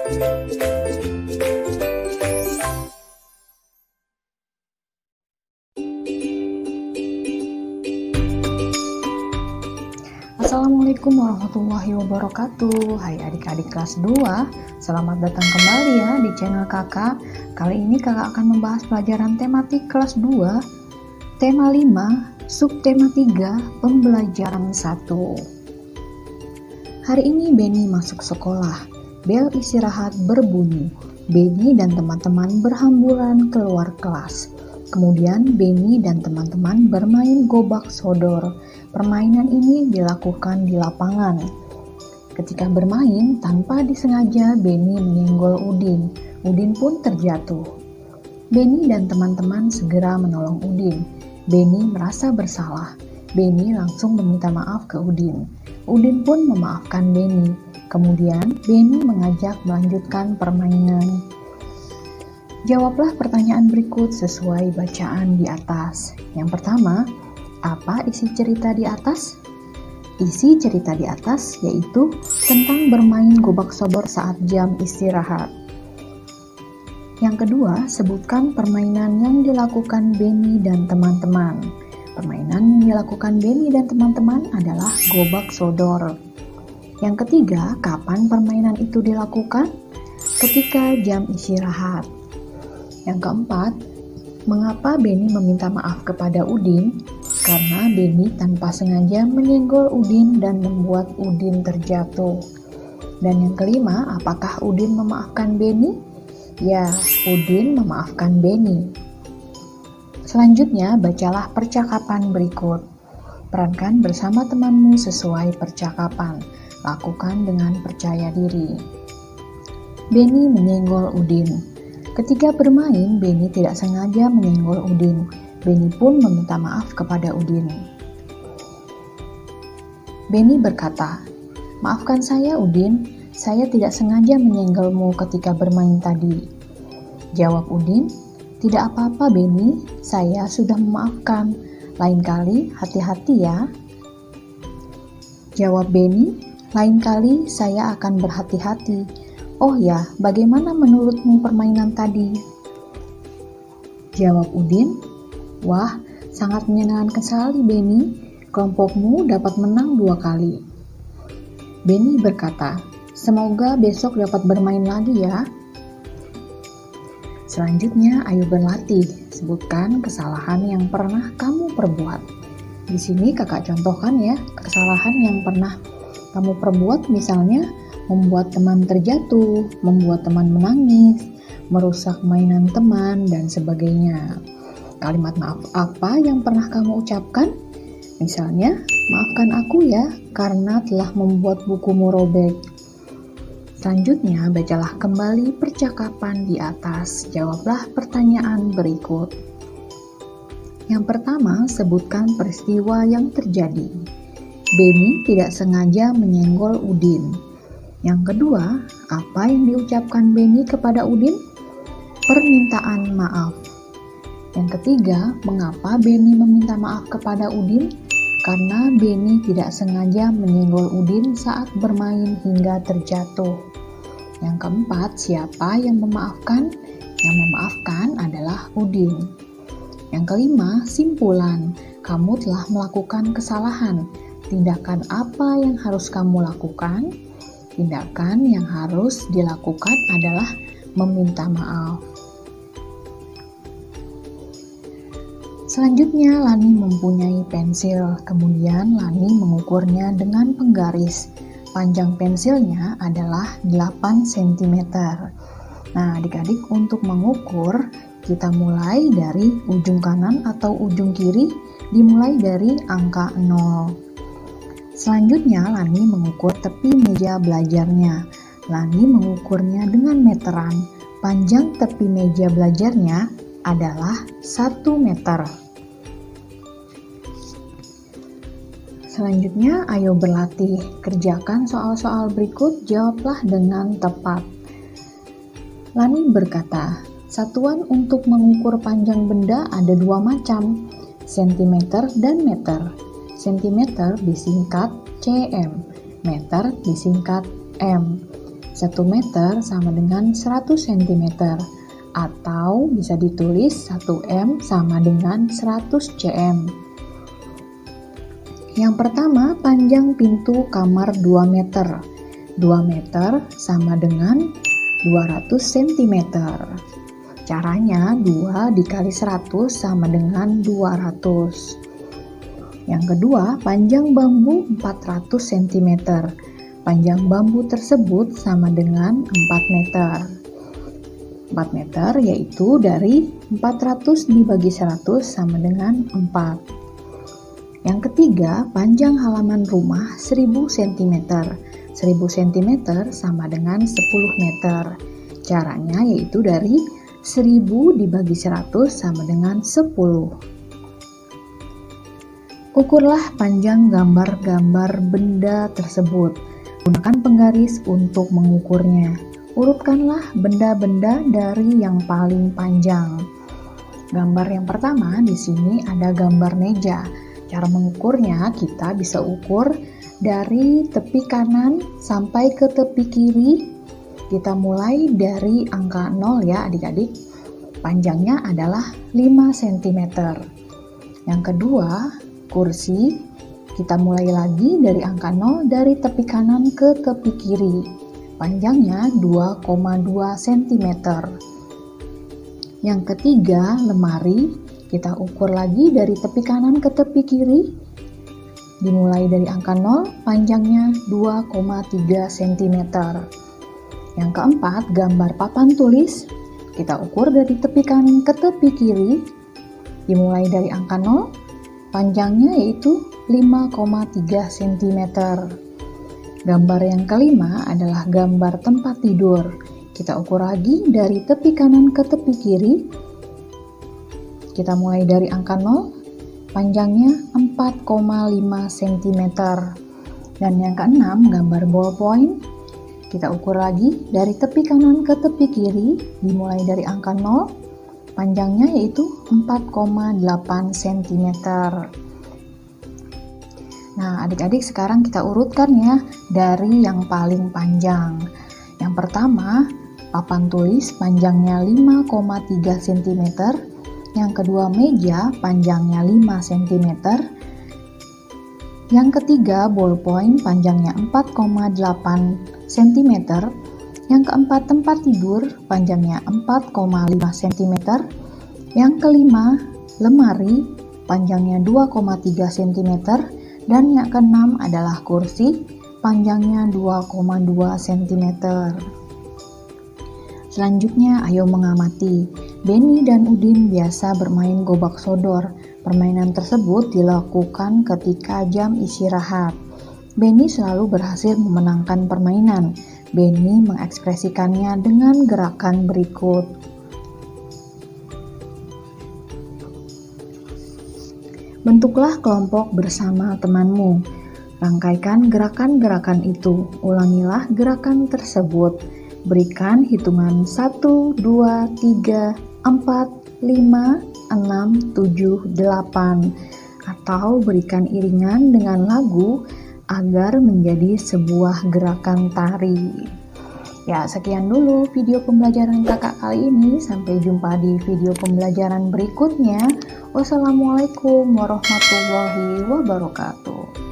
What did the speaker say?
Assalamualaikum warahmatullahi wabarakatuh. Hai adik-adik kelas 2, selamat datang kembali ya di channel kakak. Kali ini kakak akan membahas pelajaran tematik kelas 2, tema 5, subtema 3, pembelajaran 1. Hari ini Benny masuk sekolah. Bel istirahat berbunyi. Benny dan teman-teman berhamburan keluar kelas. Kemudian Benny dan teman-teman bermain gobak sodor. Permainan ini dilakukan di lapangan. Ketika bermain, tanpa disengaja Benny menyenggol Udin. Udin pun terjatuh. Benny dan teman-teman segera menolong Udin. Benny merasa bersalah. Benny langsung meminta maaf ke Udin. Udin pun memaafkan Benny. Kemudian Benny mengajak melanjutkan permainan. Jawablah pertanyaan berikut sesuai bacaan di atas. Yang pertama, apa isi cerita di atas? Isi cerita di atas yaitu tentang bermain gobak sodor saat jam istirahat. Yang kedua, sebutkan permainan yang dilakukan Benny dan teman-teman. Permainan yang dilakukan Benny dan teman-teman adalah gobak sodor. Yang ketiga, kapan permainan itu dilakukan? Ketika jam istirahat. Yang keempat, mengapa Benny meminta maaf kepada Udin? Karena Benny tanpa sengaja menyenggol Udin dan membuat Udin terjatuh. Dan yang kelima, apakah Udin memaafkan Benny? Ya, Udin memaafkan Benny. Selanjutnya, bacalah percakapan berikut. Perankan bersama temanmu sesuai percakapan. Lakukan dengan percaya diri. Benny menyenggol Udin. Ketika bermain, Benny tidak sengaja menyenggol Udin. Benny pun meminta maaf kepada Udin. Benny berkata, "Maafkan saya, Udin. Saya tidak sengaja menyenggolmu ketika bermain tadi." Jawab Udin, "Tidak apa-apa, Benny. Saya sudah memaafkan. Lain kali hati-hati ya." Jawab Benny, "Lain kali saya akan berhati-hati. Oh ya, bagaimana menurutmu permainan tadi?" Jawab Udin, "Wah, sangat menyenangkan sekali, Benny. Kelompokmu dapat menang 2 kali." Benny berkata, "Semoga besok dapat bermain lagi ya." Selanjutnya, ayo berlatih. Sebutkan kesalahan yang pernah kamu perbuat. Di sini kakak contohkan ya, kesalahan yang pernah kamu perbuat, misalnya membuat teman terjatuh, membuat teman menangis, merusak mainan teman, dan sebagainya. Kalimat maaf apa yang pernah kamu ucapkan? Misalnya, "Maafkan aku ya, karena telah membuat bukumu robek." Selanjutnya, bacalah kembali percakapan di atas. Jawablah pertanyaan berikut. Yang pertama, sebutkan peristiwa yang terjadi. Benny tidak sengaja menyenggol Udin. Yang kedua, apa yang diucapkan Benny kepada Udin? Permintaan maaf. Yang ketiga, mengapa Benny meminta maaf kepada Udin? Karena Benny tidak sengaja menyenggol Udin saat bermain hingga terjatuh. Yang keempat, siapa yang memaafkan? Yang memaafkan adalah Udin. Yang kelima, simpulan. Kamu telah melakukan kesalahan. Tindakan apa yang harus kamu lakukan? Tindakan yang harus dilakukan adalah meminta maaf. Selanjutnya, Lani mempunyai pensil. Kemudian Lani mengukurnya dengan penggaris. Panjang pensilnya adalah 8 cm. Nah, adik-adik, untuk mengukur, kita mulai dari ujung kanan atau ujung kiri, dimulai dari angka 0. Selanjutnya, Lani mengukur tepi meja belajarnya. Lani mengukurnya dengan meteran. Panjang tepi meja belajarnya adalah 1 meter. Selanjutnya, ayo berlatih. Kerjakan soal-soal berikut, jawablah dengan tepat. Lani berkata, satuan untuk mengukur panjang benda ada 2 macam, sentimeter dan meter. Sentimeter disingkat cm, meter disingkat m. 1 meter sama dengan 100 cm, atau bisa ditulis 1M sama dengan 100 cm. Yang pertama, panjang pintu kamar 2 meter. 2 meter sama dengan 200 cm. Caranya 2 dikali 100 sama dengan 200. Yang kedua, panjang bambu 400 cm. Panjang bambu tersebut sama dengan 4 meter. 4 meter yaitu dari 400 dibagi 100 sama dengan 4. Yang ketiga, panjang halaman rumah 1000 cm. 1000 cm sama dengan 10 meter. Caranya yaitu dari 1000 dibagi 100 sama dengan 10. Ukurlah panjang gambar-gambar benda tersebut. Gunakan penggaris untuk mengukurnya. Urutkanlah benda-benda dari yang paling panjang. Gambar yang pertama di sini ada gambar meja. Cara mengukurnya kita bisa ukur dari tepi kanan sampai ke tepi kiri. Kita mulai dari angka 0 ya adik-adik. Panjangnya adalah 5 cm. Yang kedua, kursi, kita mulai lagi dari angka 0 dari tepi kanan ke tepi kiri. Panjangnya 2,2 cm. Yang ketiga, lemari, kita ukur lagi dari tepi kanan ke tepi kiri. Dimulai dari angka 0, panjangnya 2,3 cm. Yang keempat, gambar papan tulis, kita ukur dari tepi kanan ke tepi kiri. Dimulai dari angka 0, panjangnya yaitu 5,3 cm. Gambar yang kelima adalah gambar tempat tidur. Kita ukur lagi dari tepi kanan ke tepi kiri. Kita mulai dari angka 0, panjangnya 4,5 cm. Dan yang keenam, gambar ballpoint. Kita ukur lagi dari tepi kanan ke tepi kiri, dimulai dari angka 0, panjangnya yaitu 4,8 cm. Nah, adik-adik sekarang kita urutkan ya dari yang paling panjang. Yang pertama, papan tulis panjangnya 5,3 cm. Yang kedua, meja panjangnya 5 cm. Yang ketiga, ballpoint panjangnya 4,8 cm. Yang keempat, tempat tidur panjangnya 4,5 cm. Yang kelima, lemari panjangnya 2,3 cm. Dan yang keenam adalah kursi panjangnya 2,2 cm. Selanjutnya, ayo mengamati. Benny dan Udin biasa bermain gobak sodor. Permainan tersebut dilakukan ketika jam istirahat. Benny selalu berhasil memenangkan permainan. Benny mengekspresikannya dengan gerakan berikut. Bentuklah kelompok bersama temanmu. Rangkaikan gerakan-gerakan itu. Ulangilah gerakan tersebut. Berikan hitungan 1, 2, 3, 4, 5, 6, 7, 8. Atau berikan iringan dengan lagu agar menjadi sebuah gerakan tari. Ya, sekian dulu video pembelajaran kakak kali ini. Sampai jumpa di video pembelajaran berikutnya. Wassalamualaikum warahmatullahi wabarakatuh.